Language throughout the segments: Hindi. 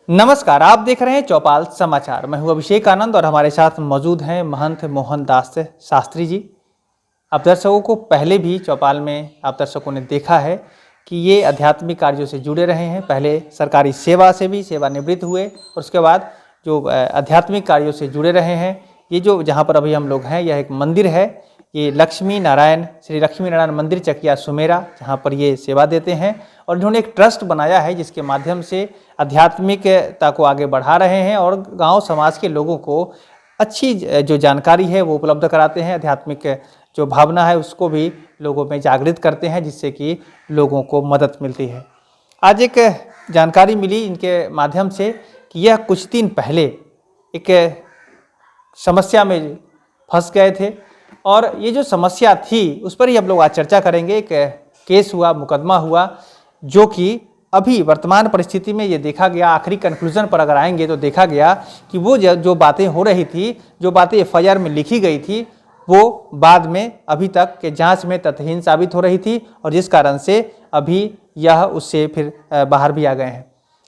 नमस्कार, आप देख रहे हैं चौपाल समाचार। मैं हूं अभिषेक आनंद और हमारे साथ मौजूद हैं महंत मोहन दास शास्त्री जी। आप दर्शकों को पहले भी चौपाल में आप दर्शकों ने देखा है कि ये आध्यात्मिक कार्यों से जुड़े रहे हैं। पहले सरकारी सेवा से भी सेवानिवृत्त हुए और उसके बाद जो आध्यात्मिक कार्यों से जुड़े रहे हैं। ये जो जहाँ पर अभी हम लोग हैं, यह एक मंदिर है। ये लक्ष्मी नारायण श्री लक्ष्मी नारायण मंदिर चकिया सुमेरा, जहाँ पर ये सेवा देते हैं और इन्होंने एक ट्रस्ट बनाया है जिसके माध्यम से आध्यात्मिकता को आगे बढ़ा रहे हैं और गांव समाज के लोगों को अच्छी जो जानकारी है वो उपलब्ध कराते हैं। आध्यात्मिक जो भावना है उसको भी लोगों में जागृत करते हैं, जिससे कि लोगों को मदद मिलती है। आज एक जानकारी मिली इनके माध्यम से कि यह कुछ दिन पहले एक समस्या में फंस गए थे और ये जो समस्या थी उस पर ही हम लोग आज चर्चा करेंगे। एक केस हुआ, मुकदमा हुआ, जो कि अभी वर्तमान परिस्थिति में ये देखा गया, आखिरी कंक्लूजन पर अगर आएंगे तो देखा गया कि वो जो बातें हो रही थी, जो बातें एफआईआर में लिखी गई थी, वो बाद में अभी तक के जांच में तथ्यहीन साबित हो रही थी और जिस कारण से अभी यह उससे फिर बाहर भी आ गए हैं।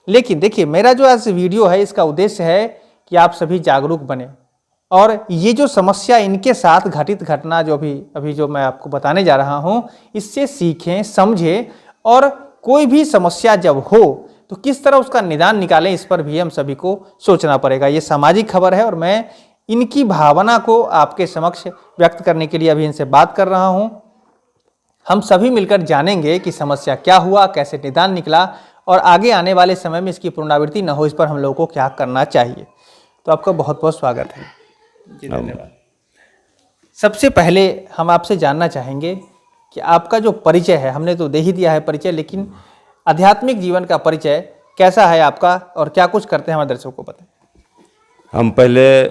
लेकिन देखिए, मेरा जो आज वीडियो है इसका उद्देश्य है कि आप सभी जागरूक बने और ये जो समस्या इनके साथ घटित घटना जो भी अभी जो मैं आपको बताने जा रहा हूँ, इससे सीखें, समझें और कोई भी समस्या जब हो तो किस तरह उसका निदान निकालें, इस पर भी हम सभी को सोचना पड़ेगा। ये सामाजिक खबर है और मैं इनकी भावना को आपके समक्ष व्यक्त करने के लिए अभी इनसे बात कर रहा हूँ। हम सभी मिलकर जानेंगे कि समस्या क्या हुआ, कैसे निदान निकला और आगे आने वाले समय में इसकी पुनरावृत्ति न हो, इस पर हम लोगों को क्या करना चाहिए। तो आपका बहुत बहुत स्वागत है जी। धन्यवाद। सबसे पहले हम आपसे जानना चाहेंगे कि आपका जो परिचय है, हमने तो दे ही दिया है परिचय, लेकिन आध्यात्मिक जीवन का परिचय कैसा है आपका और क्या कुछ करते हैं, हमारे दर्शकों को बताएं। हम पहले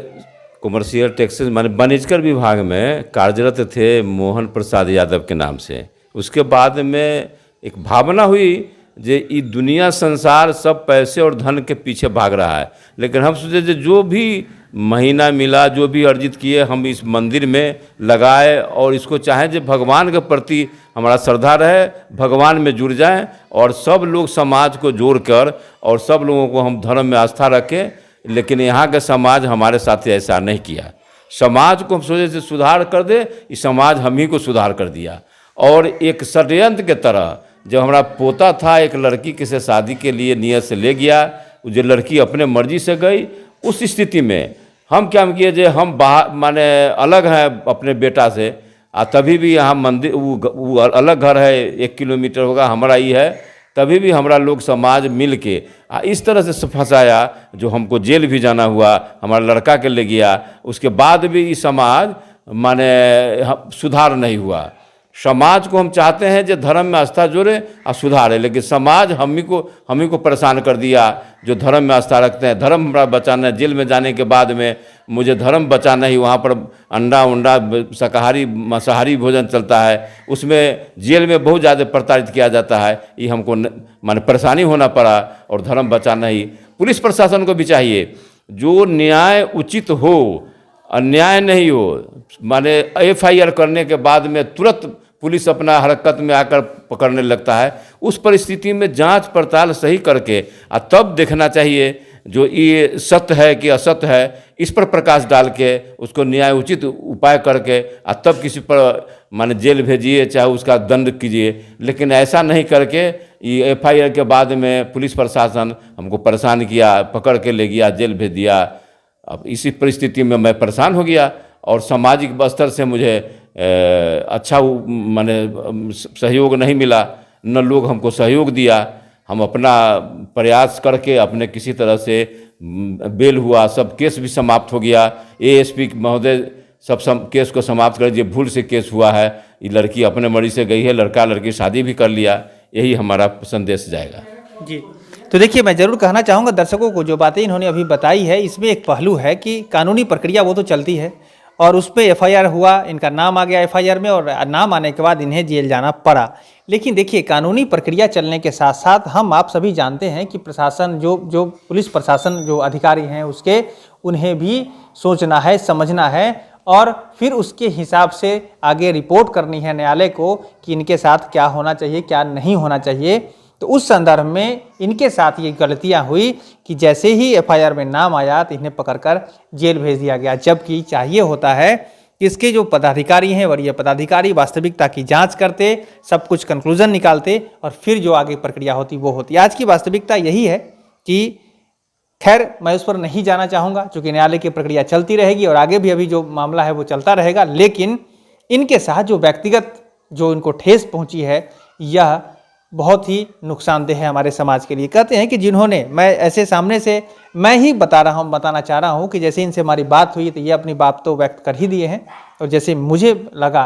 कमर्शियल टैक्सेस माने वाणिज्यकर विभाग में कार्यरत थे, मोहन प्रसाद यादव के नाम से। उसके बाद में एक भावना हुई जे ये दुनिया संसार सब पैसे और धन के पीछे भाग रहा है, लेकिन हम सोचे जो भी महीना मिला, जो भी अर्जित किए, हम इस मंदिर में लगाए और इसको चाहें जो भगवान के प्रति हमारा श्रद्धा रहे, भगवान में जुड़ जाएं और सब लोग समाज को जोड़कर और सब लोगों को हम धर्म में आस्था रखें। लेकिन यहाँ का समाज हमारे साथ ऐसा नहीं किया। समाज को हम सोचे से सुधार कर दे, इस समाज हम ही को सुधार कर दिया। और एक षड्यंत्र के तरह जब हमारा पोता था, एक लड़की के से शादी के लिए नियत से ले गया, जो लड़की अपने मर्जी से गई, उस स्थिति में हम क्या किए जे हम बाहर माने अलग हैं अपने बेटा से, तभी भी यहाँ मंदिर वो अलग घर है, 1 किलोमीटर होगा, हमारा ही है, तभी भी हमारा लोग समाज मिल के इस तरह से फंसाया जो हमको जेल भी जाना हुआ, हमारा लड़का के ले गया। उसके बाद भी ये समाज माने सुधार नहीं हुआ। समाज को हम चाहते हैं जो धर्म में आस्था जोड़े और सुधारे, लेकिन समाज हम ही को परेशान कर दिया। जो धर्म में आस्था रखते हैं, धर्म हमारा बचाना है। जेल में जाने के बाद में मुझे धर्म बचाना ही, वहाँ पर अंडा उंडा शाकाहारी मांसाहारी भोजन चलता है, उसमें जेल में बहुत ज़्यादा प्रताड़ित किया जाता है। ये हमको माने परेशानी होना पड़ा और धर्म बचाना ही। पुलिस प्रशासन को भी चाहिए जो न्याय उचित हो, अन्याय नहीं हो। माने एफआईआर करने के बाद में तुरंत पुलिस अपना हरकत में आकर पकड़ने लगता है। उस परिस्थिति में जांच पड़ताल सही करके तब देखना चाहिए जो ये सत्य है कि असत्य है, इस पर प्रकाश डाल के उसको न्याय उचित उपाय करके तब किसी पर माने जेल भेजिए, चाहे उसका दंड कीजिए। लेकिन ऐसा नहीं करके ये एफआईआर के बाद में पुलिस प्रशासन हमको परेशान किया, पकड़ के ले गया, जेल भेज दिया। अब इसी परिस्थिति में मैं परेशान हो गया और सामाजिक स्तर से मुझे अच्छा माने सहयोग नहीं मिला, न लोग हमको सहयोग दिया। हम अपना प्रयास करके अपने किसी तरह से बेल हुआ, सब केस भी समाप्त हो गया। एएसपी महोदय सब केस को समाप्त कर दिए। भूल से केस हुआ है, ये लड़की अपने मर्जी से गई है, लड़का लड़की शादी भी कर लिया। यही हमारा संदेश जाएगा जी। तो देखिए, मैं ज़रूर कहना चाहूँगा दर्शकों को, जो बातें इन्होंने अभी बताई है इसमें एक पहलू है कि कानूनी प्रक्रिया वो तो चलती है और उस पर एफआईआर हुआ, इनका नाम आ गया एफआईआर में और नाम आने के बाद इन्हें जेल जाना पड़ा। लेकिन देखिए, कानूनी प्रक्रिया चलने के साथ साथ हम आप सभी जानते हैं कि प्रशासन जो पुलिस प्रशासन जो अधिकारी हैं उसके उन्हें भी सोचना है, समझना है और फिर उसके हिसाब से आगे रिपोर्ट करनी है न्यायालय को कि इनके साथ क्या होना चाहिए, क्या नहीं होना चाहिए। तो उस संदर्भ में इनके साथ ये गलतियां हुई कि जैसे ही एफआईआर में नाम आया तो इन्हें पकड़कर जेल भेज दिया गया, जबकि चाहिए होता है कि इसके जो पदाधिकारी हैं, वरीय पदाधिकारी वास्तविकता की जांच करते, सब कुछ कंक्लूजन निकालते और फिर जो आगे प्रक्रिया होती वो होती। आज की वास्तविकता यही है कि खैर मैं उस पर नहीं जाना चाहूँगा, चूँकि न्यायालय की प्रक्रिया चलती रहेगी और आगे भी अभी जो मामला है वो चलता रहेगा, लेकिन इनके साथ जो व्यक्तिगत जो इनको ठेस पहुँची है यह बहुत ही नुकसानदेह है हमारे समाज के लिए। कहते हैं कि जिन्होंने, मैं ऐसे सामने से मैं ही बताना चाह रहा हूँ कि जैसे इनसे हमारी बात हुई तो ये अपनी बात तो व्यक्त कर ही दिए हैं, और जैसे मुझे लगा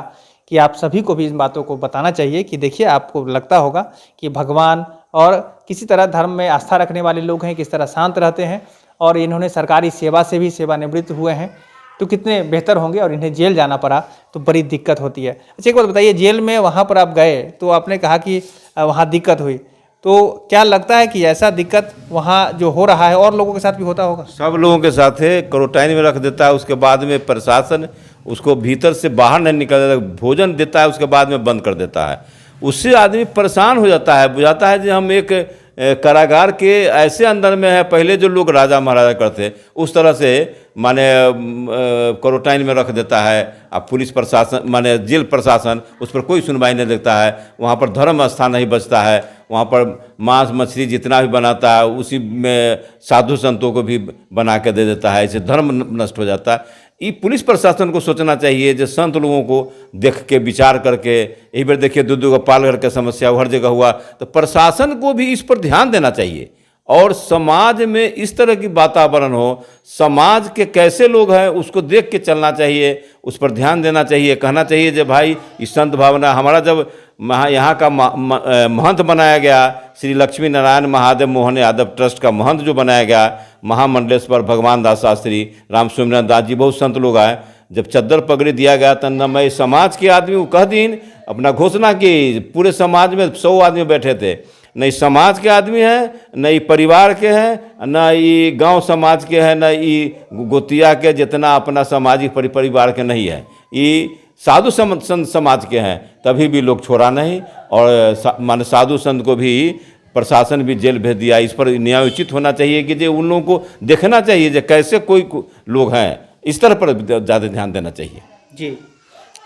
कि आप सभी को भी इन बातों को बताना चाहिए कि देखिए, आपको लगता होगा कि भगवान और किसी तरह धर्म में आस्था रखने वाले लोग हैं किस तरह शांत रहते हैं, और इन्होंने सरकारी सेवा से भी सेवानिवृत्त हुए हैं तो कितने बेहतर होंगे, और इन्हें जेल जाना पड़ा तो बड़ी दिक्कत होती है। अच्छा, एक बात बताइए, जेल में वहाँ पर आप गए तो आपने कहा कि वहाँ दिक्कत हुई, तो क्या लगता है कि ऐसा दिक्कत वहाँ जो हो रहा है और लोगों के साथ भी होता होगा? सब लोगों के साथ है, क्वारंटाइन में रख देता है, उसके बाद में प्रशासन उसको भीतर से बाहर नहीं निकल देता, भोजन देता है उसके बाद में बंद कर देता है। उससे आदमी परेशान हो जाता है, बुझाता है कि हम एक कारागार के ऐसे अंदर में है, पहले जो लोग राजा महाराजा करते उस तरह से माने क्वारंटाइन में रख देता है। अब पुलिस प्रशासन माने जेल प्रशासन उस पर कोई सुनवाई नहीं देता है, वहाँ पर धर्म स्थान नहीं बचता है, वहाँ पर मांस मछली जितना भी बनाता है उसी में साधु संतों को भी बना के दे देता है, इससे धर्म नष्ट हो जाता है। ये पुलिस प्रशासन को सोचना चाहिए, जो संत लोगों को देख के विचार करके, यही बार देखिए दूध का पालघर का समस्या हर जगह हुआ, तो प्रशासन को भी इस पर ध्यान देना चाहिए और समाज में इस तरह की वातावरण हो, समाज के कैसे लोग हैं उसको देख के चलना चाहिए, उस पर ध्यान देना चाहिए। कहना चाहिए जो भाई इस संत भावना, हमारा जब यहाँ का महंत बनाया गया, श्री लक्ष्मी नारायण महादेव मोहन यादव ट्रस्ट का महंत जो बनाया गया, महामंडलेश्वर भगवान दास शास्त्री, राम सुमिरन दास जी, बहुत संत लोग आए। जब चद्दर पगड़ी दिया गया तो न मैं समाज के आदमी वो कह दिन अपना घोषणा की, पूरे समाज में 100 आदमी बैठे थे, न समाज के आदमी हैं, न परिवार के हैं, न ये गांव समाज के हैं, न ये गोतिया के, जितना अपना सामाजिक परिवार के नहीं है, ये साधु संत समाज के हैं, तभी भी लोग छोड़ा नहीं। और मान साधु संत को भी प्रशासन भी जेल भेज दिया। इस पर न्यायोचित होना चाहिए कि जो उन लोगों को देखना चाहिए जो कैसे कोई लोग हैं, इस तरह पर ज़्यादा ध्यान देना चाहिए। जी,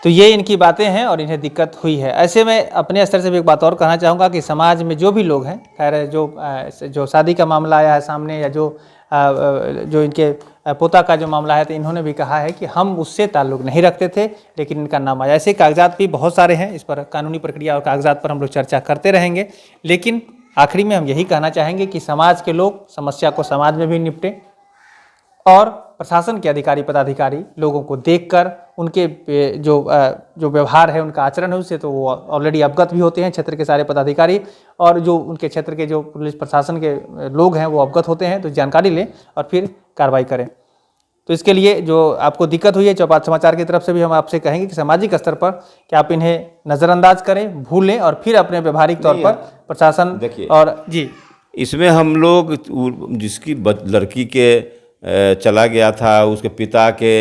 तो ये इनकी बातें हैं और इन्हें दिक्कत हुई है। ऐसे में अपने स्तर से भी एक बात और कहना चाहूँगा कि समाज में जो भी लोग हैं, खैर जो शादी का मामला आया है सामने, या जो इनके पोता का जो मामला है, तो इन्होंने भी कहा है कि हम उससे ताल्लुक़ नहीं रखते थे, लेकिन इनका नाम आया। ऐसे कागजात भी बहुत सारे हैं, इस पर कानूनी प्रक्रिया और कागजात पर हम लोग चर्चा करते रहेंगे, लेकिन आखिरी में हम यही कहना चाहेंगे कि समाज के लोग समस्या को समाज में भी निपटें और प्रशासन के अधिकारी पदाधिकारी लोगों को देखकर उनके जो व्यवहार है, उनका आचरण है, उससे तो वो ऑलरेडी अवगत भी होते हैं, क्षेत्र के सारे पदाधिकारी, और जो उनके क्षेत्र के जो पुलिस प्रशासन के लोग हैं वो अवगत होते हैं, तो जानकारी लें और फिर कार्रवाई करें। तो इसके लिए जो आपको दिक्कत हुई है, चौपाल समाचार की तरफ से भी हम आपसे कहेंगे कि सामाजिक स्तर पर कि आप इन्हें नज़रअंदाज करें, भूलें और फिर अपने व्यवहारिक तौर पर प्रशासन देखिए, और जी इसमें हम लोग जिसकी लड़की के चला गया था, उसके पिता के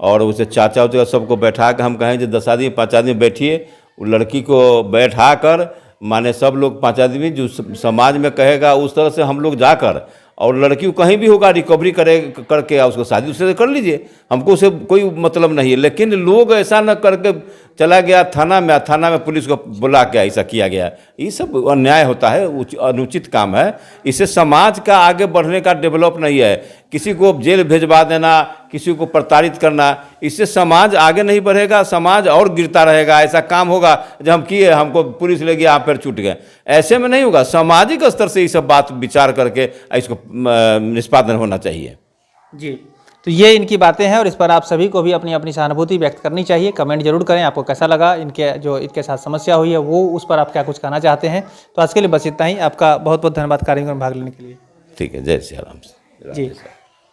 और उसे चाचा उचा सबको बैठा कर हम कहें जो 10 आदमी 5 आदमी बैठिए, वो लड़की को बैठा कर माने सब लोग 5 आदमी जो समाज में कहेगा उस तरह से हम लोग जाकर, और लड़की को कहीं भी होगा रिकवरी करके उसको शादी उससे कर लीजिए, हमको उससे कोई मतलब नहीं है। लेकिन लोग ऐसा न करके चला गया थाना में पुलिस को बुला के ऐसा किया गया, ये सब अन्याय होता है, अनुचित काम है। इससे समाज का आगे बढ़ने का डेवलप नहीं है। किसी को जेल भेजवा देना, किसी को प्रताड़ित करना, इससे समाज आगे नहीं बढ़ेगा, समाज और गिरता रहेगा। ऐसा काम होगा जब हम किए, हमको पुलिस ले गया, आप फिर छूट गए, ऐसे में नहीं होगा। सामाजिक स्तर से ये सब बात विचार करके इसको निष्पादन होना चाहिए। जी, तो ये इनकी बातें हैं और इस पर आप सभी को भी अपनी अपनी सहानुभूति व्यक्त करनी चाहिए। कमेंट जरूर करें, आपको कैसा लगा, इनके साथ समस्या हुई है वो, उस पर आप क्या कुछ कहना चाहते हैं। तो आज के लिए बस इतना ही। आपका बहुत बहुत धन्यवाद कार्यक्रम में भाग लेने के लिए। ठीक है, जय श्री राम जी।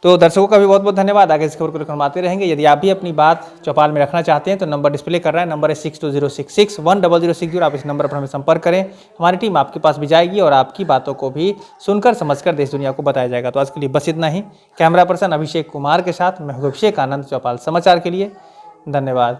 तो दर्शकों का भी बहुत बहुत धन्यवाद। आगे इस खबर को हम आते रहेंगे। यदि आप भी अपनी बात चौपाल में रखना चाहते हैं तो नंबर डिस्प्ले कर रहा है, नंबर है 6206610060। आप इस नंबर पर हमें संपर्क करें, हमारी टीम आपके पास भी जाएगी और आपकी बातों को भी सुनकर समझकर देश दुनिया को बताया जाएगा। तो आज के लिए बस इतना ही। कैमरा पर्सन अभिषेक कुमार के साथ मैं हूं अभिषेक आनंद, चौपाल समाचार के लिए। धन्यवाद।